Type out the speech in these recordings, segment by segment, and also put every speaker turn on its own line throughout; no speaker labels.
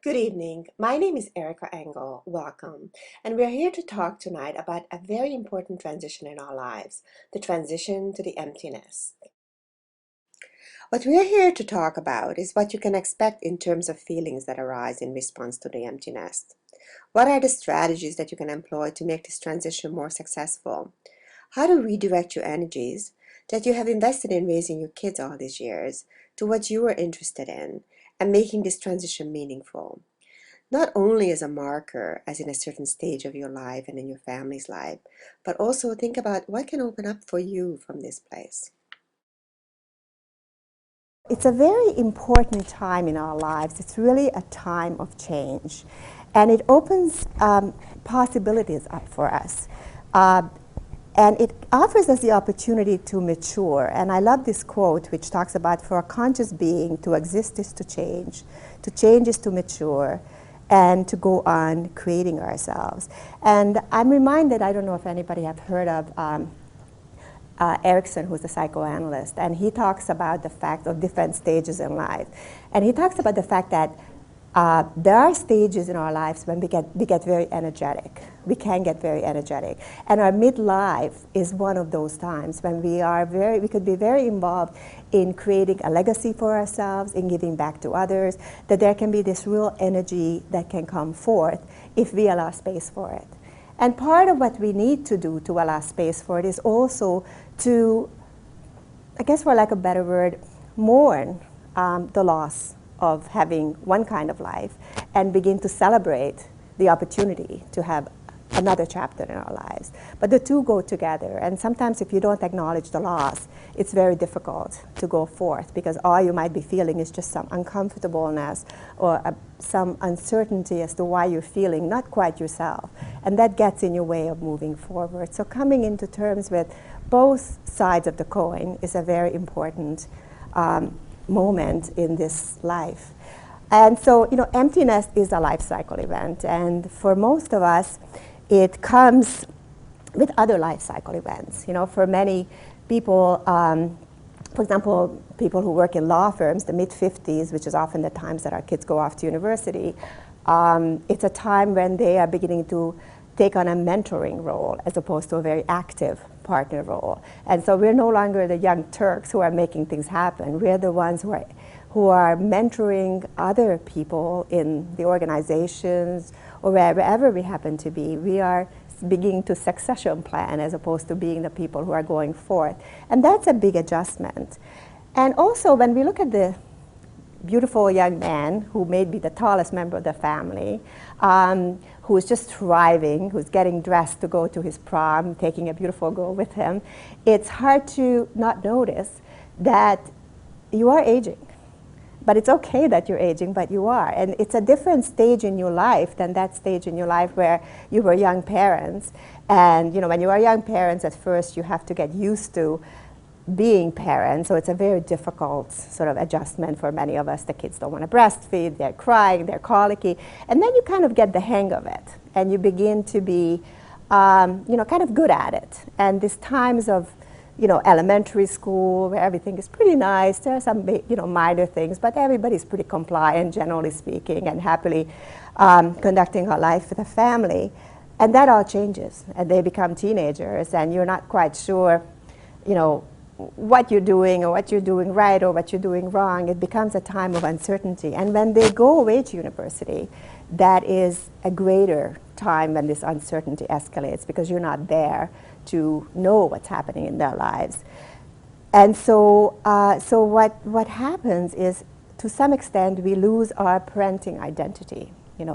Good evening. My name is Erika Engel. Welcome. And we're here to talk tonight about a very important transition in our lives, the transition to the empty nest. What we're here to talk about is what you can expect in terms of feelings that arise in response to the empty nest. What are the strategies that you can employ to make this transition more successful? How to redirect your energies that you have invested in raising your kids all these years to what you are interested in and making this transition meaningful. Not only as a marker, as in a certain stage of your life and in your family's life, but also think about what can open up for you from this place.
It's a very important time in our lives. It's really a time of change. And it opens possibilities up for us. And it offers us the opportunity to mature. And I love this quote, which talks about for a conscious being, to exist is to change is to mature, and to go on creating ourselves. And I'm reminded, I don't know if anybody have heard of Erickson, who's a psychoanalyst, and he talks about the fact of different stages in life. And he talks about the fact that there are stages in our lives when we get very energetic. We can get very energetic. And our midlife is one of those times when we could be very involved in creating a legacy for ourselves, in giving back to others, that there can be this real energy that can come forth if we allow space for it. And part of what we need to do to allow space for it is also to, I guess for lack of a better word, mourn the loss of having one kind of life and begin to celebrate the opportunity to have another chapter in our lives. But the two go together, and sometimes if you don't acknowledge the loss, it's very difficult to go forth because all you might be feeling is just some uncomfortableness or some uncertainty as to why you're feeling not quite yourself, and that gets in your way of moving forward. So coming into terms with both sides of the coin is a very important moment in this life. And so, emptiness is a life cycle event, and for most of us, it comes with other life cycle events. For many people, for example, people who work in law firms, the mid-50s, which is often the times that our kids go off to university, it's a time when they are beginning to take on a mentoring role as opposed to a very active partner role. And so we're no longer the young Turks who are making things happen. We're the ones who are mentoring other people in the organizations or wherever we happen to be. We are beginning to succession plan as opposed to being the people who are going forth. And that's a big adjustment. And also when we look at the beautiful young man who may be the tallest member of the family, who's just thriving, who's getting dressed to go to his prom, taking a beautiful girl with him, it's hard to not notice that you are aging. But it's okay that you're aging, but you are. And it's a different stage in your life than that stage in your life where you were young parents. And when you are young parents, at first you have to get used to being parents, so it's a very difficult sort of adjustment for many of us. The kids don't want to breastfeed, they're crying, they're colicky, and then you kind of get the hang of it, and you begin to be, kind of good at it. And these times of, elementary school where everything is pretty nice, there are some, minor things, but everybody's pretty compliant, generally speaking, and happily conducting our life with a family, and that all changes, and they become teenagers, and you're not quite sure, what you're doing or what you're doing right or what you're doing wrong. It becomes a time of uncertainty. And when they go away to university, that is a greater time when this uncertainty escalates because you're not there to know what's happening in their lives. And so, what happens is, to some extent, we lose our parenting identity,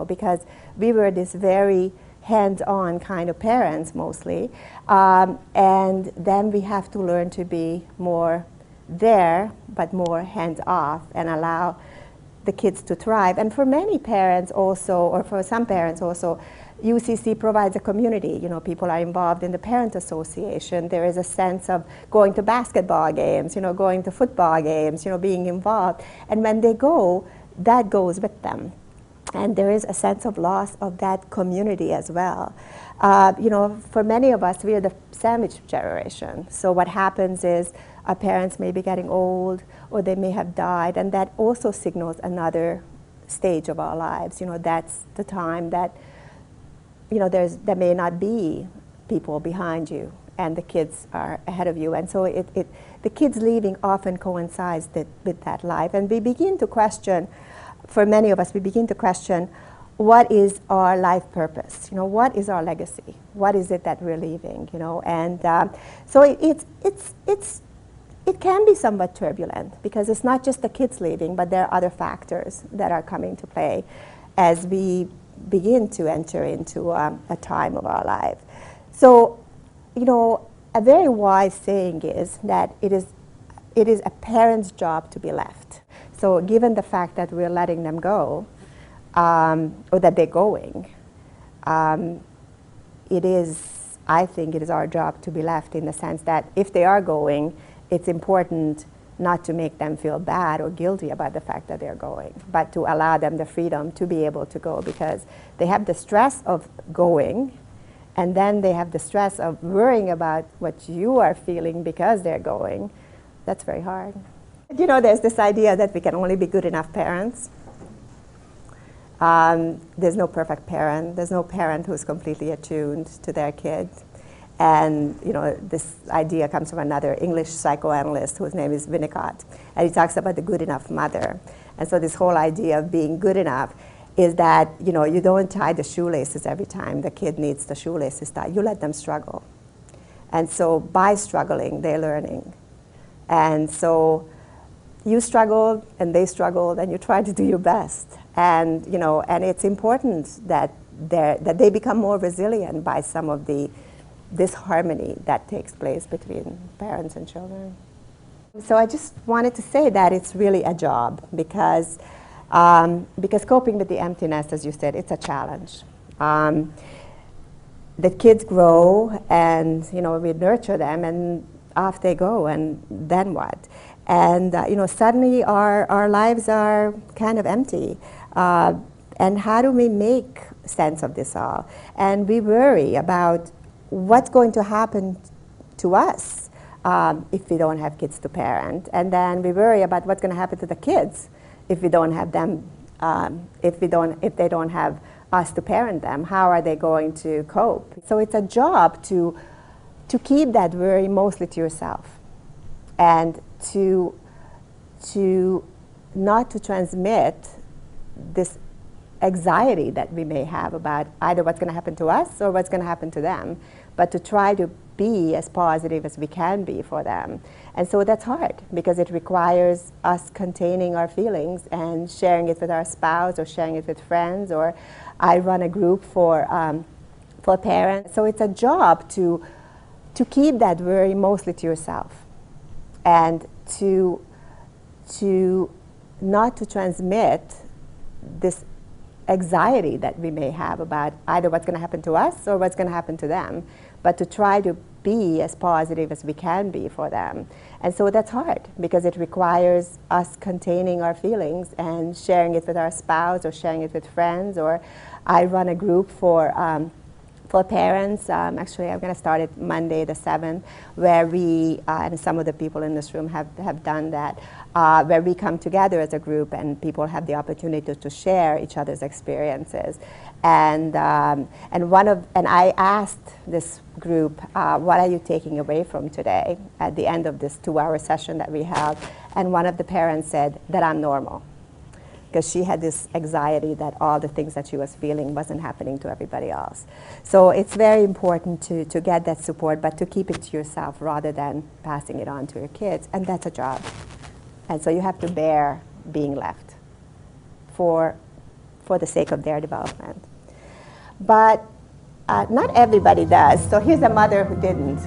because we were this very hands-on kind of parents mostly, and then we have to learn to be more there but more hands-off and allow the kids to thrive. And for many parents also, or for some parents also, UCC provides a community. People are involved in the parent association. There is a sense of going to basketball games, going to football games, being involved, and when they go, that goes with them. And there is a sense of loss of that community as well. For many of us, we are the sandwich generation. So what happens is our parents may be getting old or they may have died, and that also signals another stage of our lives. That's the time that, there may not be people behind you, and the kids are ahead of you. And so the kids leaving often coincides with that life. And we begin to question, for many of us, we begin to question, what is our life purpose? What is our legacy? What is it that we're leaving? And so it can be somewhat turbulent, because it's not just the kids leaving, but there are other factors that are coming to play as we begin to enter into a time of our life. So, a very wise saying is that it is a parent's job to be left. So given the fact that we're letting them go, or that they're going, I think it is our job to be left, in the sense that if they are going, it's important not to make them feel bad or guilty about the fact that they're going, but to allow them the freedom to be able to go, because they have the stress of going, and then they have the stress of worrying about what you are feeling because they're going. That's very hard. There's this idea that we can only be good enough parents. There's no perfect parent. There's no parent who's completely attuned to their kid. And this idea comes from another English psychoanalyst whose name is Winnicott, and he talks about the good enough mother. And so this whole idea of being good enough is that you don't tie the shoelaces every time the kid needs the shoelaces tied. You let them struggle, and so by struggling, they're learning. And so you struggled, and they struggled, and you try to do your best. And and it's important that they become more resilient by some of this harmony that takes place between parents and children. So I just wanted to say that it's really a job, because coping with the emptiness, as you said, it's a challenge. The kids grow, and we nurture them, and off they go, and then what? And suddenly our lives are kind of empty. And how do we make sense of this all? And we worry about what's going to happen to us if we don't have kids to parent, and then we worry about what's going to happen to the kids if we don't have them, if they don't have us to parent them. How are they going to cope? So it's a job to keep that worry mostly to yourself, and to not to transmit this anxiety that we may have about either what's going to happen to us or what's going to happen to them, but to try to be as positive as we can be for them. And so that's hard, because it requires us containing our feelings and sharing it with our spouse, or sharing it with friends, or I run a group for parents. So it's a job to keep that worry mostly to yourself, and to not to transmit this anxiety that we may have about either what's going to happen to us or what's going to happen to them, but to try to be as positive as we can be for them. And so that's hard, because it requires us containing our feelings and sharing it with our spouse, or sharing it with friends, or I run a group for parents. Actually, I'm going to start it Monday the 7th, where we, and some of the people in this room have done that, where we come together as a group, and people have the opportunity to share each other's experiences. And I asked this group, what are you taking away from today at the end of this 2-hour session that we have? And one of the parents said that I'm normal, because she had this anxiety that all the things that she was feeling wasn't happening to everybody else. So it's very important to get that support, but to keep it to yourself rather than passing it on to your kids. And that's a job. And so you have to bear being left for the sake of their development. But not everybody does. So here's a mother who didn't.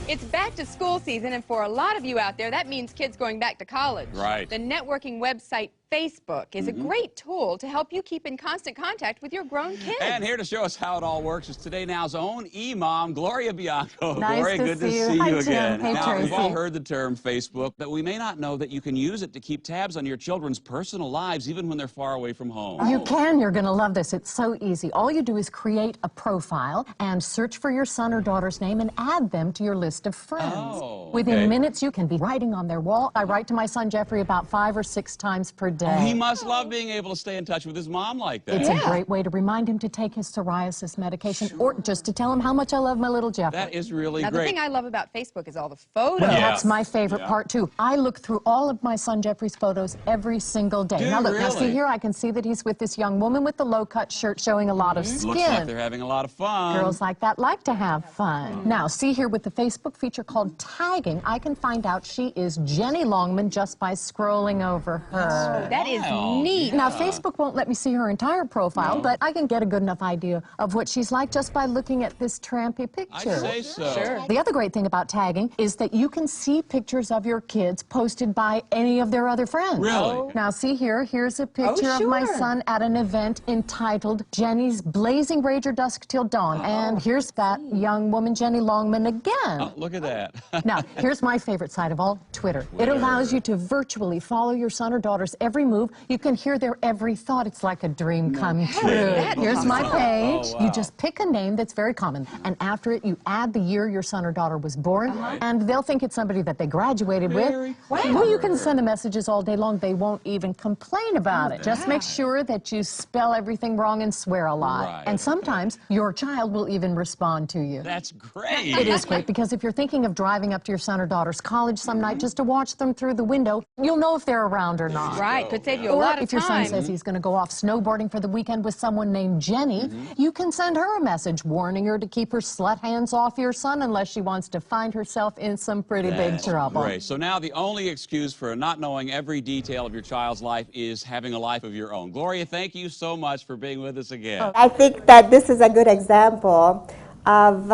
It's back to school season, and for a lot of you out there, that means kids going back to college.
Right.
The networking website Facebook is a great tool to help you keep in constant contact with your grown kids.
And here to show us how it all works is Today Now's own e-mom, Gloria Bianco.
Nice
Gloria,
to
good
see
to
you.
see
Hi,
you
Tim.
again.
Hey,
Now, we've all
Tracy.
heard the term Facebook, but we may not know that you can use it to keep tabs on your children's personal lives, even when they're far away from home.
You can. You're going to love this. It's so easy. All you do is create a profile and search for your son or daughter's name and add them to your list of friends. friends.
Oh,
Within
okay.
minutes, you can be writing on their wall. I write to my son Jeffrey about 5 or 6 times per day.
Oh, he must love being able to stay in touch with his mom like that.
It's a great way to remind him to take his psoriasis medication, or just to tell him how much I love my little Jeffrey.
That is really
Now, the
great.
thing I love about Facebook is all the photos.
Well,
Yeah.
that's my favorite
Yeah.
part, too. I look through all of my son Jeffrey's photos every single day.
Do
Now,
you
look, now see
really?
here, I can see that he's with this young woman with the low-cut shirt showing a lot of skin.
Looks like they're having a lot of fun.
Girls like that like to have fun. Now, see here with the Facebook feature called tagging, I can find out she is Jenny Longman just by scrolling over her.
That is
Wow.
neat.
Now, Facebook won't let me see her entire profile, but I can get a good enough idea of what she's like just by looking at this trampy picture.
I say so.
Sure.
The other great thing about tagging is that you can see pictures of your kids posted by any of their other friends.
Really?
Now, see here, here's a picture of my
sure.
son at an event entitled Jenny's Blazing Rager Dusk Till Dawn. And here's that young woman, Jenny Longman, again.
Oh, look at that.
Now, here's my favorite site of all, Twitter. It allows you to virtually follow your son or daughter's every move. You can hear their every thought. It's like a dream come true. Here's my page.
Oh, wow.
You just pick a name that's very common, and after it, you add the year your son or daughter was born, and they'll think it's somebody that they graduated
Very
with. Well, you can send the messages all day long. They won't even complain about it. Just make sure that you spell everything wrong and swear a lot.
Right.
And sometimes your child will even respond to you.
That's great.
It is great, because if you're thinking of driving up to your son or daughter's college some night just to watch them through the window, you'll know if they're around or not.
Right, could save you a
Or
lot of
if your son
time.
says he's going to go off snowboarding for the weekend with someone named Jenny, you can send her a message warning her to keep her slut hands off your son unless she wants to find herself in some pretty big
That's
trouble.
Great. So now the only excuse for not knowing every detail of your child's life is having a life of your own. Gloria, thank you so much for being with us again.
I think that this is a good example of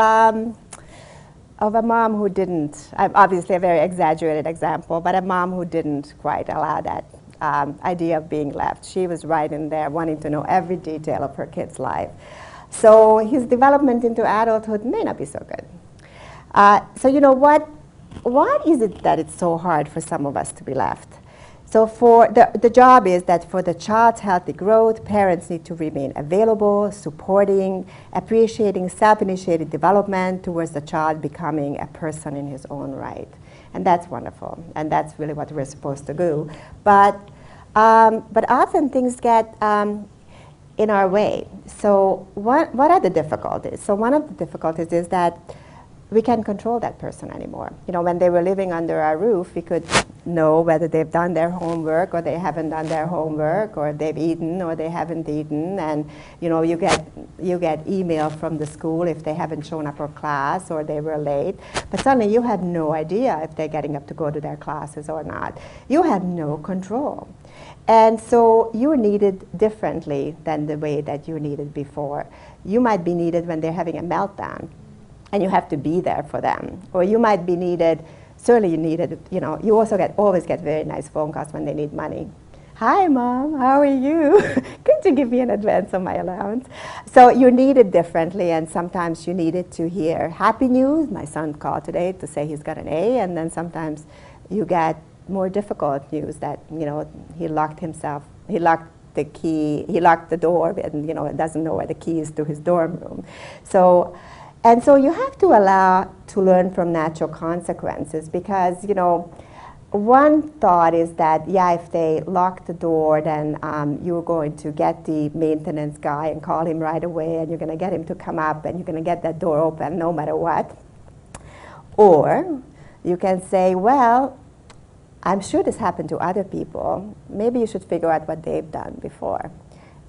a mom who didn't, obviously a very exaggerated example, but a mom who didn't quite allow that idea of being left. She was right in there wanting to know every detail of her kid's life. So his development into adulthood may not be so good. So you know what is it that it's so hard for some of us to be left? So for the job is that for the child's healthy growth, parents need to remain available, supporting, appreciating self-initiated development towards the child becoming a person in his own right. And that's wonderful, and that's really what we're supposed to do. But often things get in our way. So what are the difficulties? So one of the difficulties is that we can't control that person anymore. You know, when they were living under our roof, we could know whether they've done their homework or they haven't done their homework, or they've eaten or they haven't eaten. And you know, you get email from the school if they haven't shown up for class or they were late. But suddenly you have no idea if they're getting up to go to their classes or not. You have no control. And so you're needed differently than the way that you needed before. You might be needed when they're having a meltdown, and you have to be there for them. Or you might be needed, certainly you needed, you know, you also always get very nice phone calls when they need money. Hi, Mom, how are you? Could you give me an advance on my allowance? So you're needed differently, and sometimes you needed to hear happy news. My son called today to say he's got an A, and then sometimes you get more difficult news that, you know, he locked the key, he locked the door, and, you know, doesn't know where the key is to his dorm room. And so you have to allow to learn from natural consequences, because, you know, one thought is that, yeah, if they lock the door, then you're going to get the maintenance guy and call him right away, and you're going to get him to come up, and you're going to get that door open no matter what. Or you can say, well, I'm sure this happened to other people. Maybe you should figure out what they've done before.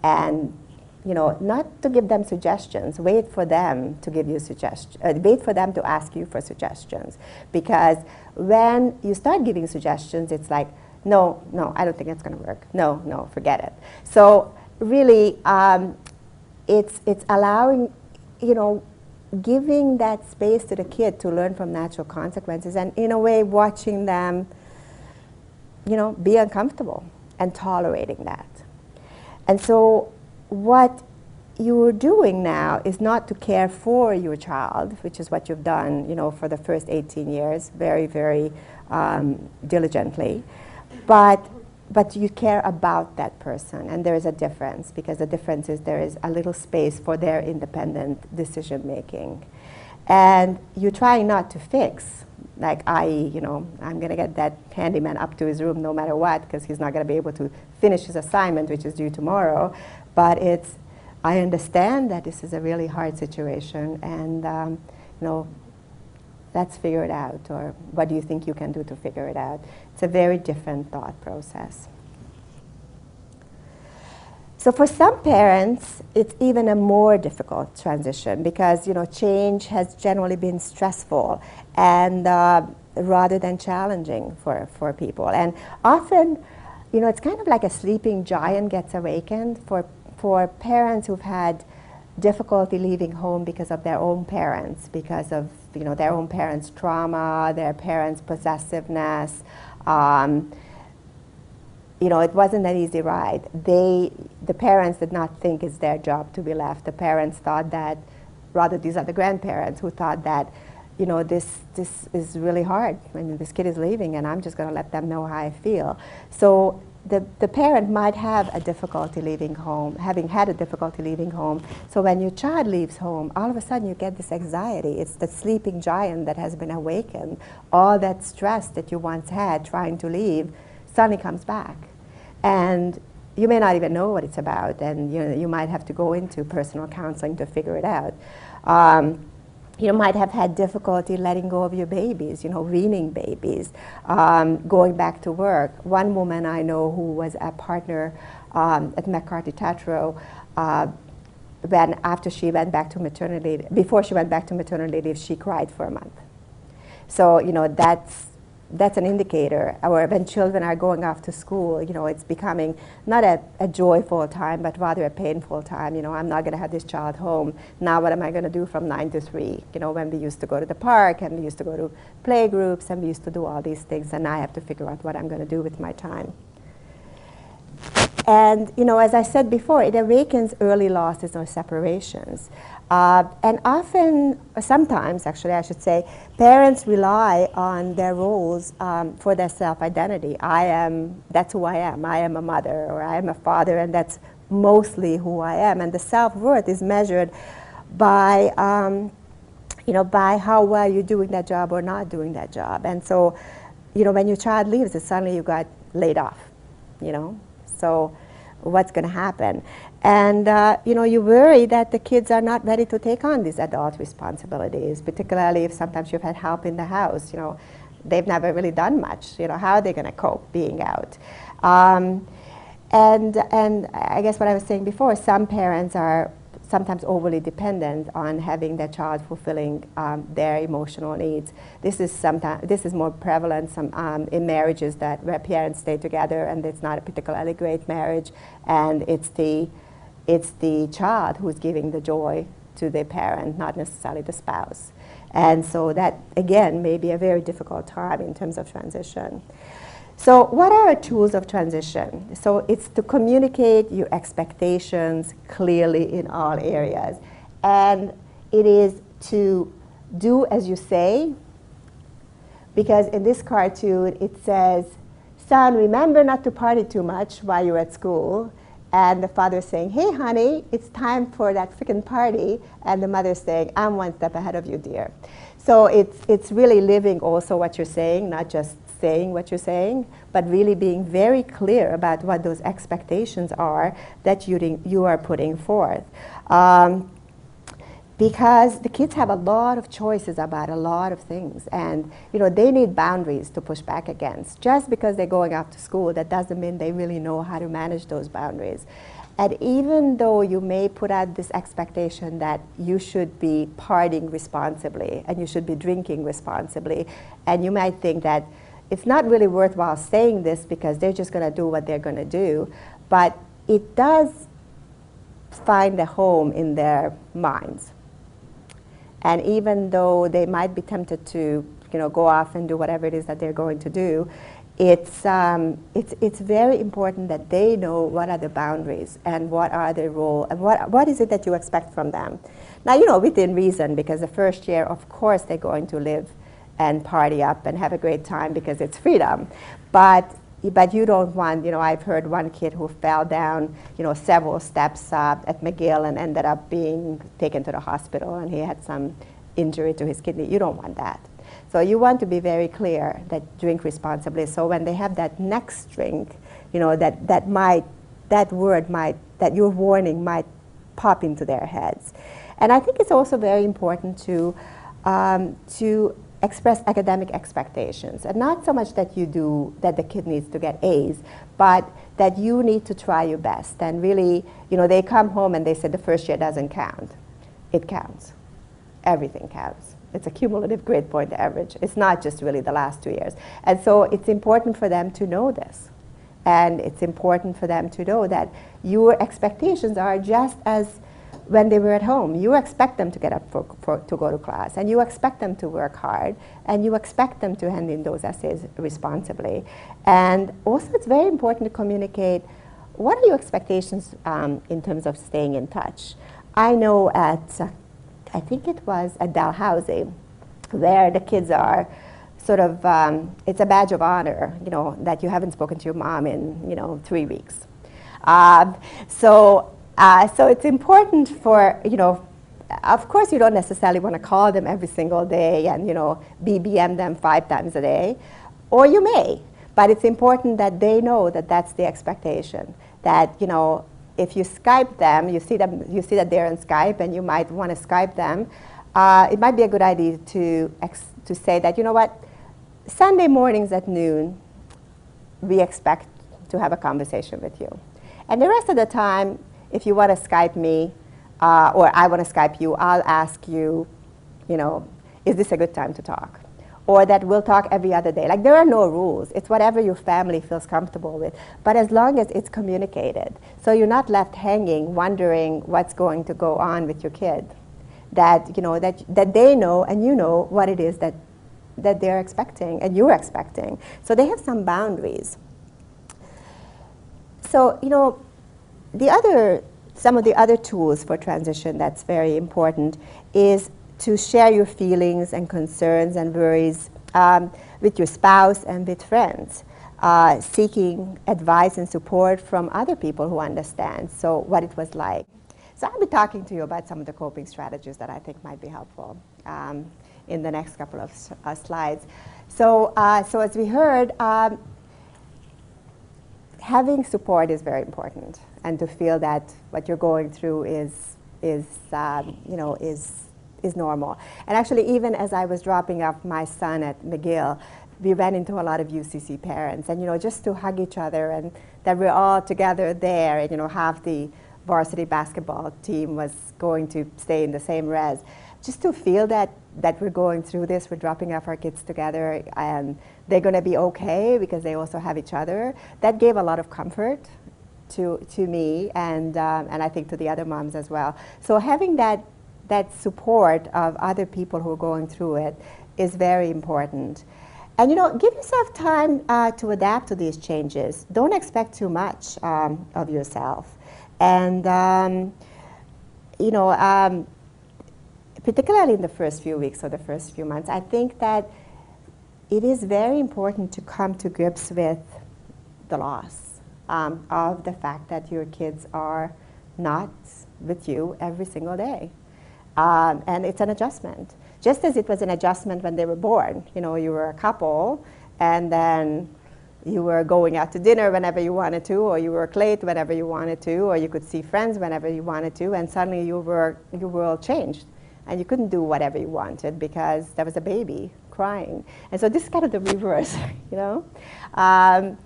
And you know, not to give them suggestions. Wait for them to give you suggestions. Wait for them to ask you for suggestions. Because when you start giving suggestions, it's like, no, I don't think it's going to work. No, forget it. So really, it's allowing, you know, giving that space to the kid to learn from natural consequences, and in a way, watching them, you know, be uncomfortable and tolerating that. And so what you're doing now is not to care for your child, which is what you've done, you know, for the first 18 years, very, very diligently, but you care about that person, and there is a difference, because the difference is there is a little space for their independent decision making. And you're trying not to fix Like, i.e., I'm going to get that handyman up to his room no matter what, because he's not going to be able to finish his assignment, which is due tomorrow. But I understand that this is a really hard situation, and let's figure it out, or what do you think you can do to figure it out? It's a very different thought process. So for some parents, it's even a more difficult transition because, change has generally been stressful and rather than challenging for people. And often, it's kind of like a sleeping giant gets awakened for parents who've had difficulty leaving home because of their own parents, because of, their own parents' trauma, their parents' possessiveness. It wasn't an easy ride. The parents did not think it's their job to be left. The parents thought that, rather these are the grandparents who thought that, this is really hard. This kid is leaving and I'm just going to let them know how I feel. So the parent might have a difficulty leaving home, having had a difficulty leaving home. So when your child leaves home, all of a sudden you get this anxiety. It's the sleeping giant that has been awakened. All that stress that you once had trying to leave suddenly comes back. And you may not even know what it's about, and you might have to go into personal counseling to figure it out. You might have had difficulty letting go of your babies, weaning babies, going back to work. One woman I know who was a partner at McCarthy Tatro, after she went back to maternity, before she went back to maternity leave, she cried for a month. So that's an indicator. Or when children are going off to school, it's becoming not a joyful time, but rather a painful time. I'm not going to have this child home. Now what am I going to do from 9 to 3? When we used to go to the park, and we used to go to play groups, and we used to do all these things, and now I have to figure out what I'm going to do with my time. And, as I said before, it awakens early losses or separations. And often, sometimes actually I should say, parents rely on their roles for their self-identity. That's who I am. I am a mother, or I am a father, and that's mostly who I am. And the self-worth is measured by, by how well you're doing that job or not doing that job. And so, when your child leaves, suddenly you got laid off, So what's going to happen? And, you worry that the kids are not ready to take on these adult responsibilities, particularly if sometimes you've had help in the house. They've never really done much. How are they going to cope being out? And I guess what I was saying before, some parents are sometimes overly dependent on having their child fulfilling their emotional needs. This is more prevalent in marriages where parents stay together and it's not a particularly great marriage, and it's the child who's giving the joy to the parent, not necessarily the spouse. And so that, again, may be a very difficult time in terms of transition. So what are tools of transition? So it's to communicate your expectations clearly in all areas. And it is to do as you say, because in this cartoon it says, son, remember not to party too much while you're at school. And the father's saying, hey, honey, it's time for that freaking party. And the mother's saying, I'm one step ahead of you, dear. So it's really living also what you're saying, not just saying what you're saying, but really being very clear about what those expectations are that you are putting forth. Because the kids have a lot of choices about a lot of things, and they need boundaries to push back against. Just because they're going off to school, that doesn't mean they really know how to manage those boundaries. And even though you may put out this expectation that you should be partying responsibly and you should be drinking responsibly, and you might think that it's not really worthwhile saying this because they're just going to do what they're going to do, but it does find a home in their minds. And even though they might be tempted to, go off and do whatever it is that they're going to do, it's very important that they know what are the boundaries and what are their role and what is it that you expect from them. Now, within reason, because the first year, of course, they're going to live and party up and have a great time because it's freedom. But you don't want, I've heard one kid who fell down, several steps at McGill and ended up being taken to the hospital, and he had some injury to his kidney. You don't want that. So you want to be very clear that drink responsibly. So when they have that next drink, that your warning might pop into their heads. And I think it's also very important to express academic expectations, and not so much that the kid needs to get A's, but that you need to try your best. And really, they come home and they say the first year doesn't count. It counts. Everything counts. It's a cumulative grade point average. It's not just really the last 2 years. And so it's important for them to know this. And it's important for them to know that your expectations are just as when they were at home. You expect them to get up to go to class, and you expect them to work hard, and you expect them to hand in those essays responsibly. And also it's very important to communicate what are your expectations in terms of staying in touch. I know I think it was at Dalhousie, where the kids are sort of, it's a badge of honor, that you haven't spoken to your mom in, 3 weeks. So it's important for, of course you don't necessarily want to call them every single day and, BBM them 5 times a day, or you may, but it's important that they know that that's the expectation, that, if you Skype them, you see that they're on Skype, and you might want to Skype them. It might be a good idea to say that, Sunday mornings at noon, we expect to have a conversation with you. And the rest of the time, if you want to Skype me, or I want to Skype you, I'll ask you, is this a good time to talk? Or that we'll talk every other day. Like, there are no rules. It's whatever your family feels comfortable with. But as long as it's communicated, so you're not left hanging, wondering what's going to go on with your kid, that, that they know and you know what it is that they're expecting and you're expecting. So they have some boundaries. So, some of the other tools for transition that's very important is to share your feelings and concerns and worries with your spouse and with friends, seeking advice and support from other people who understand, so what it was like. So I'll be talking to you about some of the coping strategies that I think might be helpful in the next couple of slides. So as we heard, having support is very important, and to feel that what you're going through is normal. And actually, even as I was dropping off my son at McGill, we ran into a lot of UCC parents, and just to hug each other, and that we're all together there, and half the varsity basketball team was going to stay in the same res. Just to feel that we're going through this, we're dropping off our kids together, and they're going to be okay because they also have each other. That gave a lot of comfort to me, and I think to the other moms as well. So having that support of other people who are going through it is very important. And give yourself time to adapt to these changes. Don't expect too much of yourself. And particularly in the first few weeks or the first few months, I think that it is very important to come to grips with the loss of the fact that your kids are not with you every single day. And it's an adjustment. Just as it was an adjustment when they were born. You were a couple, and then you were going out to dinner whenever you wanted to, or you worked late whenever you wanted to, or you could see friends whenever you wanted to, and suddenly your world changed. And you couldn't do whatever you wanted because there was a baby crying. And so this is kind of the reverse, But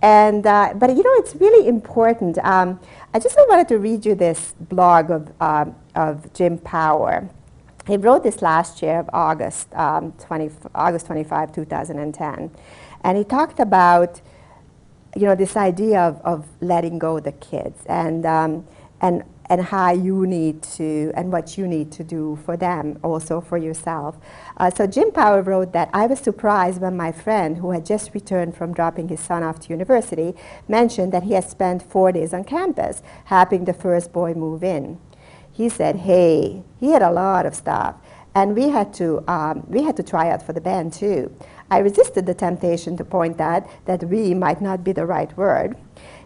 it's really important. I just wanted to read you this blog of Jim Power. He wrote this last year of August 25, 2010. And he talked about, this idea of letting go of the kids and how you need to, and what you need to do for them, also for yourself. So Jim Power wrote that, I was surprised when my friend, who had just returned from dropping his son off to university, mentioned that he had spent 4 days on campus, helping the first boy move in. He said, hey, he had a lot of stuff, and we had to try out for the band too. I resisted the temptation to point out that we might not be the right word.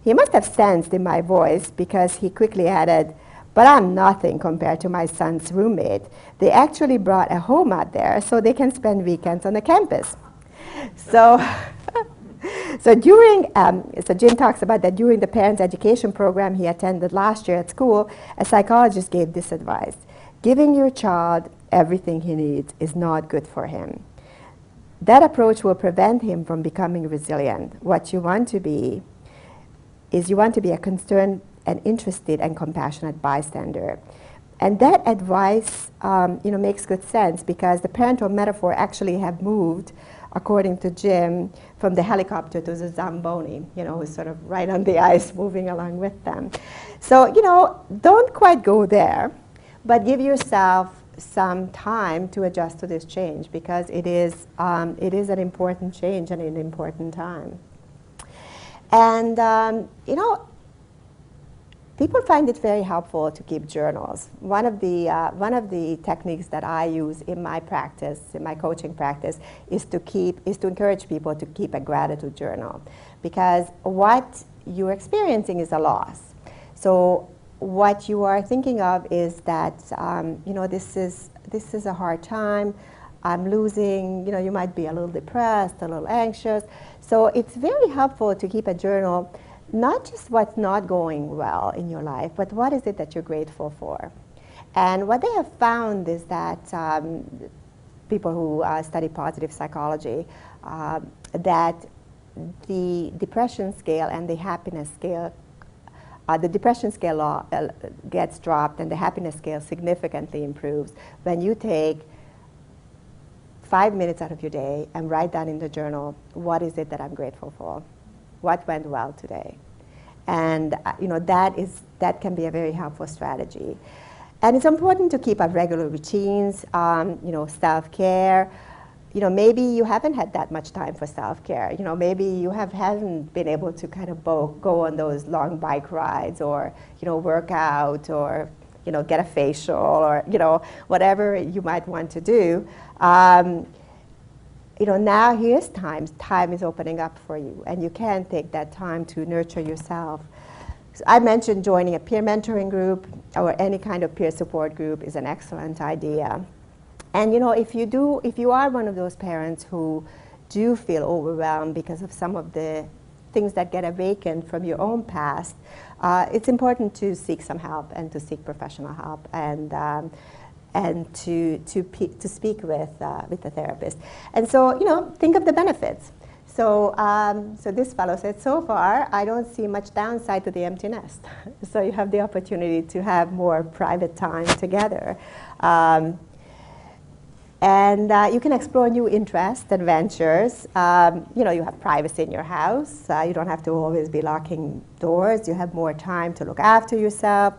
He must have sensed in my voice, because he quickly added, but I'm nothing compared to my son's roommate. They actually brought a home out there so they can spend weekends on the campus. So, so Jim talks about that during the parents' education program he attended last year at school, a psychologist gave this advice. Giving your child everything he needs is not good for him. That approach will prevent him from becoming resilient. What you want to be is you want to be a concerned and interested and compassionate bystander. And that advice makes good sense because the parental metaphor actually have moved, according to Jim, from the helicopter to the Zamboni, who's sort of right on the ice moving along with them. So, don't quite go there, but give yourself some time to adjust to this change because it is an important change and an important time. And, people find it very helpful to keep journals. One of the techniques that I use in my practice, in my coaching practice, is to encourage people to keep a gratitude journal, because what you're experiencing is a loss. So what you are thinking of is that this is a hard time. I'm losing. You might be a little depressed, a little anxious. So it's very helpful to keep a journal. Not just what's not going well in your life, but what is it that you're grateful for? And what they have found is that people who study positive psychology, that the depression scale and the happiness scale, the depression scale gets dropped and the happiness scale significantly improves when you take 5 minutes out of your day and write down in the journal, what is it that I'm grateful for? What went well today? And that can be a very helpful strategy. And it's important to keep up regular routines, self-care. Maybe you haven't had that much time for self-care. Maybe you haven't been able to kind of go on those long bike rides or, work out or, get a facial or, whatever you might want to do. Now here's time. Time is opening up for you, and you can take that time to nurture yourself. So I mentioned joining a peer mentoring group or any kind of peer support group is an excellent idea. And if you are one of those parents who do feel overwhelmed because of some of the things that get awakened from your own past, it's important to seek some help and to seek professional help and to speak with a therapist. And so, think of the benefits. So, so this fellow said, so far, I don't see much downside to the empty nest. So you have the opportunity to have more private time together. And you can explore new interests, adventures. You have privacy in your house. You don't have to always be locking doors. You have more time to look after yourself.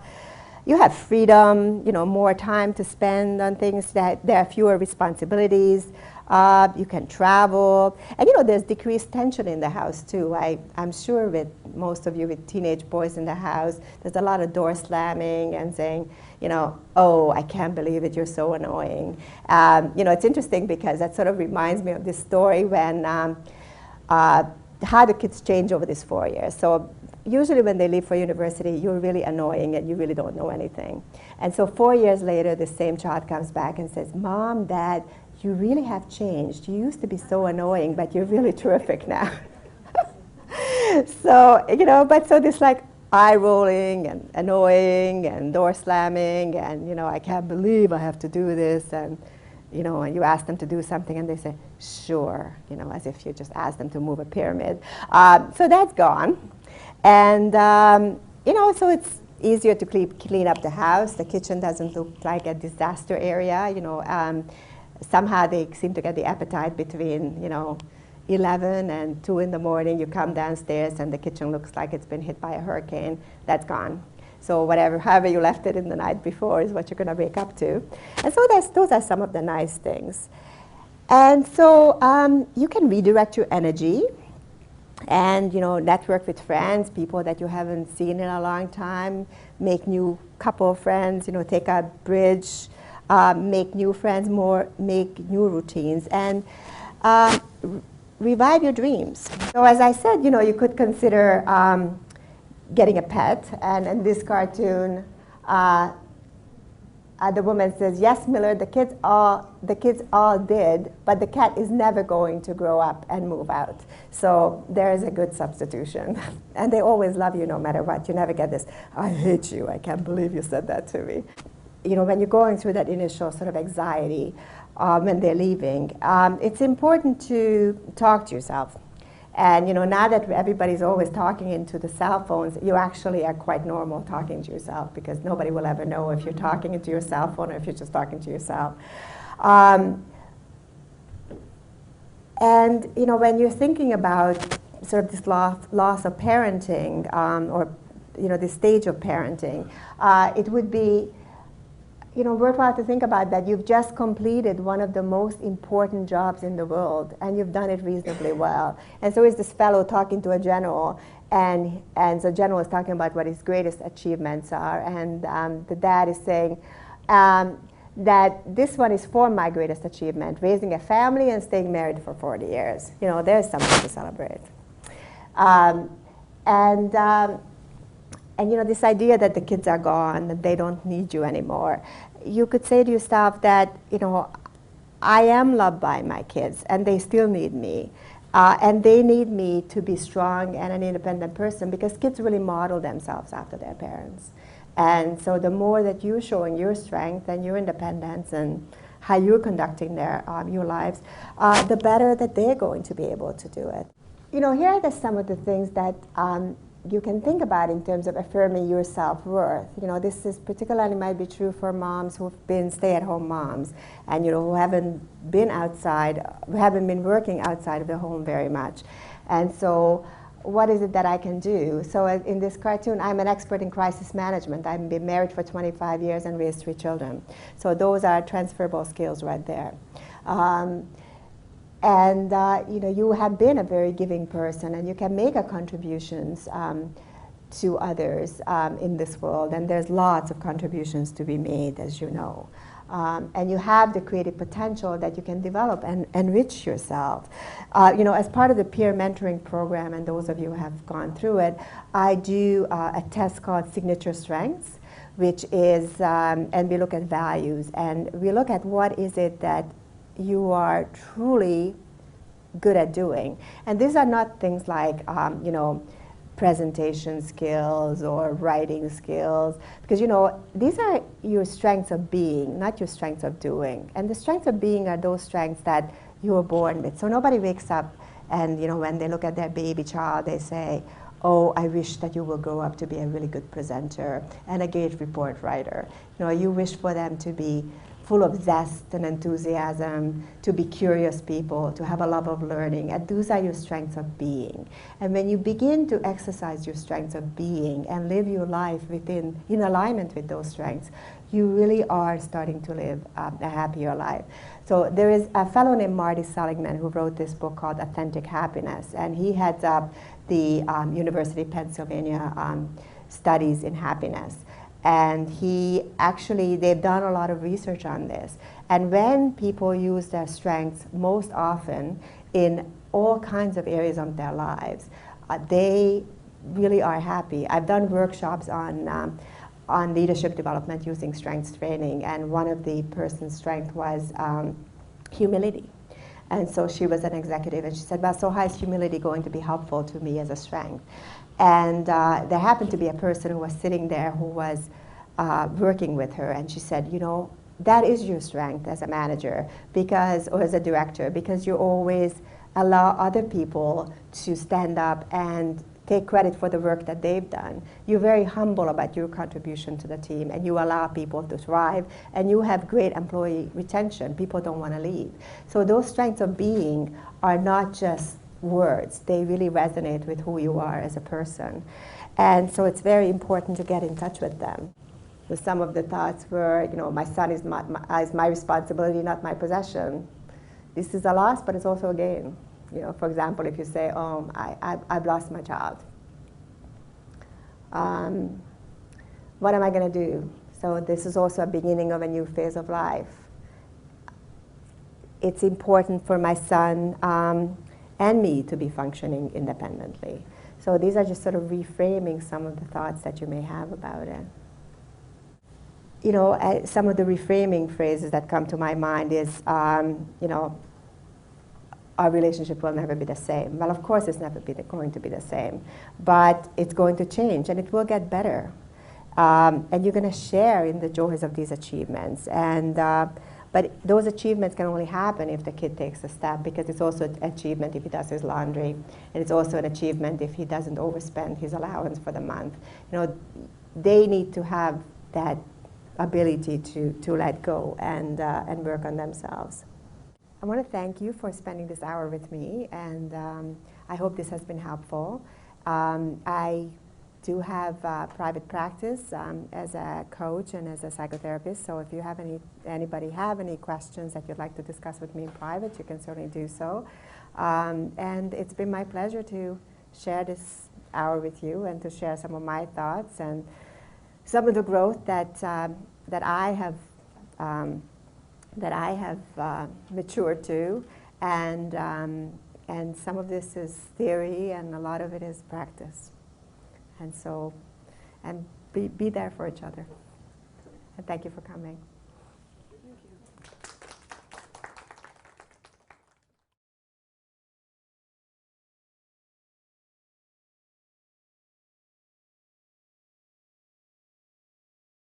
You have freedom, more time to spend on things that there are fewer responsibilities. You can travel. And, there's decreased tension in the house, too. I'm sure with most of you with teenage boys in the house, there's a lot of door slamming and saying, oh, I can't believe it, you're so annoying. It's interesting because that sort of reminds me of this story when how the kids change over these 4 years. So usually when they leave for university, you're really annoying and you really don't know anything. And so 4 years later, the same child comes back and says, Mom, Dad, you really have changed. You used to be so annoying, but you're really terrific now. So, but so this like eye rolling and annoying and door slamming and, I can't believe I have to do this. And, and you ask them to do something and they say, sure, as if you just asked them to move a pyramid. So that's gone. And, so it's easier to clean up the house. The kitchen doesn't look like a disaster area, somehow they seem to get the appetite between, 11 and 2 in the morning. You come downstairs and the kitchen looks like it's been hit by a hurricane. That's gone. So however you left it in the night before is what you're going to wake up to. And so those are some of the nice things. And so you can redirect your energy and, network with friends, people that you haven't seen in a long time, make new couple of friends, take a bridge, make new friends, make new routines, and revive your dreams. So as I said, you could consider getting a pet. And in this cartoon, The woman says, yes, Miller, the kids all did, but the cat is never going to grow up and move out. So there is a good substitution. And they always love you no matter what. You never get this, I hate you, I can't believe you said that to me. You know, when you're going through that initial sort of anxiety when they're leaving, it's important to talk to yourself. And you know, now that everybody's always talking into the cell phones, you actually are quite normal talking to yourself, because nobody will ever know if you're talking into your cell phone or if you're just talking to yourself. And you know, when you're thinking about sort of this loss of parenting, or you know, this stage of parenting, it would be, you know, worthwhile to think about that you've just completed one of the most important jobs in the world, and you've done it reasonably well. And so is this fellow talking to a general, and the general is talking about what his greatest achievements are, and the dad is saying that this one is for my greatest achievement, raising a family and staying married for 40 years. You know, there's something to celebrate. And you know, this idea that the kids are gone, that they don't need you anymore, you could say to yourself that, you know, I am loved by my kids, and they still need me. And they need me to be strong and an independent person, because kids really model themselves after their parents. And so the more that you're showing your strength and your independence and how you're conducting your lives, the better that they're going to be able to do it. You know, here are some of the things that you can think about in terms of affirming your self-worth. You know, this is particularly might be true for moms who've been stay-at-home moms, and you know, who haven't been outside, who haven't been working outside of the home very much. And so, what is it that I can do? So in this cartoon, I'm an expert in crisis management. I've been married for 25 years and raised 3 children. So those are transferable skills right there. And you know, you have been a very giving person, and you can make a contributions to others in this world. And there's lots of contributions to be made, as you know. And you have the creative potential that you can develop and enrich yourself. You know, as part of the peer mentoring program, and those of you who have gone through it, I do a test called Signature Strengths, which is, and we look at values, and we look at what is it that you are truly good at doing. And these are not things like, you know, presentation skills or writing skills, because, you know, these are your strengths of being, not your strengths of doing. And the strengths of being are those strengths that you were born with. So nobody wakes up and, you know, when they look at their baby child, they say, oh, I wish that you will grow up to be a really good presenter and a great report writer. You know, you wish for them to be full of zest and enthusiasm, to be curious people, to have a love of learning. And those are your strengths of being. And when you begin to exercise your strengths of being and live your life in alignment with those strengths, you really are starting to live a happier life. So there is a fellow named Marty Seligman who wrote this book called Authentic Happiness, and he heads up the University of Pennsylvania studies in happiness. And they've done a lot of research on this. And when people use their strengths most often in all kinds of areas of their lives, they really are happy. I've done workshops on leadership development using strengths training, and one of the person's strength was humility. And so she was an executive, and she said, well, so how is humility going to be helpful to me as a strength? And there happened to be a person who was sitting there who was working with her, and she said, you know, that is your strength as a manager, or as a director, because you always allow other people to stand up and take credit for the work that they've done. You're very humble about your contribution to the team, and you allow people to thrive, and you have great employee retention. People don't want to leave. So those strengths of being are not just words. They really resonate with who you are as a person. And so it's very important to get in touch with them. So some of the thoughts were, you know, my son is my responsibility, not my possession. This is a loss, but it's also a gain. You know, for example, if you say, oh, I've lost my child. What am I going to do? So this is also a beginning of a new phase of life. It's important for my son and me to be functioning independently. So these are just sort of reframing some of the thoughts that you may have about it. you know, some of the reframing phrases that come to my mind is, you know, our relationship will never be the same. Well, of course, it's never going to be the same, but it's going to change, and it will get better. And you're going to share in the joys of these achievements. And but those achievements can only happen if the kid takes a step, because it's also an achievement if he does his laundry, and it's also an achievement if he doesn't overspend his allowance for the month. You know, they need to have that ability to let go and work on themselves. I want to thank you for spending this hour with me, and I hope this has been helpful. I do have private practice as a coach and as a psychotherapist, so if you have anybody have any questions that you'd like to discuss with me in private, you can certainly do so. And it's been my pleasure to share this hour with you and to share some of my thoughts and some of the growth that that I have matured to, and some of this is theory, and a lot of it is practice. And so, and be there for each other. And thank you for coming.